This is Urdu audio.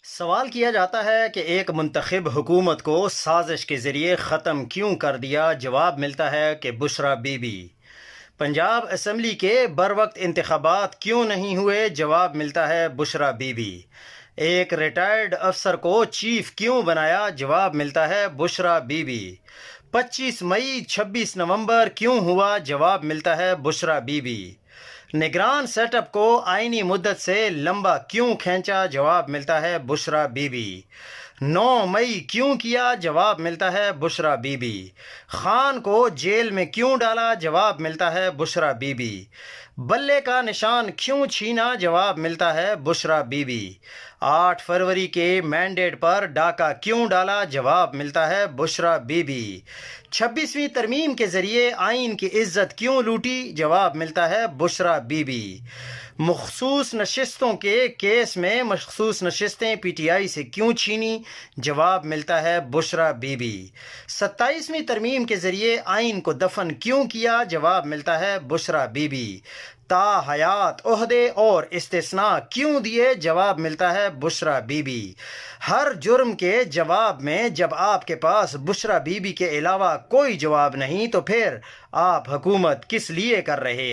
سوال کیا جاتا ہے کہ ایک منتخب حکومت کو سازش کے ذریعے ختم کیوں کر دیا؟ جواب ملتا ہے کہ بشرا بی بی۔ پنجاب اسمبلی کے بروقت انتخابات کیوں نہیں ہوئے؟ جواب ملتا ہے بشرا بی بی۔ ایک ریٹائرڈ افسر کو چیف کیوں بنایا؟ جواب ملتا ہے بشرا بی بی۔ 25 مئی 26 نومبر کیوں ہوا؟ جواب ملتا ہے بشرا بی بی۔ نگران سیٹ اپ کو آئینی مدت سے لمبا کیوں کھینچا؟ جواب ملتا ہے بشرا بی بی۔ 9 مئی کیوں کیا؟ جواب ملتا ہے بشرا بی بی۔ خان کو جیل میں کیوں ڈالا؟ جواب ملتا ہے بشرا بی بی۔ بلے کا نشان کیوں چھینا؟ جواب ملتا ہے بشرا بی بی۔ 8 فروری کے مینڈیٹ پر ڈاکہ کیوں ڈالا؟ جواب ملتا ہے بشرا بی بی۔ 26ویں ترمیم کے ذریعے آئین کی عزت کیوں لوٹی؟ جواب ملتا ہے بشرا بی بی۔ مخصوص نشستوں کے کیس میں مخصوص نشستیں پی ٹی آئی سے کیوں چھینی؟ جواب ملتا ہے بشرا بی بی۔ 27ویں ترمیم کے ذریعے آئین کو دفن کیوں کیا؟ جواب ملتا ہے بشرا بی بی۔ تا حیات عہدے اور استثناء کیوں دیے؟ جواب ملتا ہے بشرا بی بی۔ ہر جرم کے جواب میں جب آپ کے پاس بشرا بی بی کے علاوہ کوئی جواب نہیں تو پھر آپ حکومت کس لیے کر رہے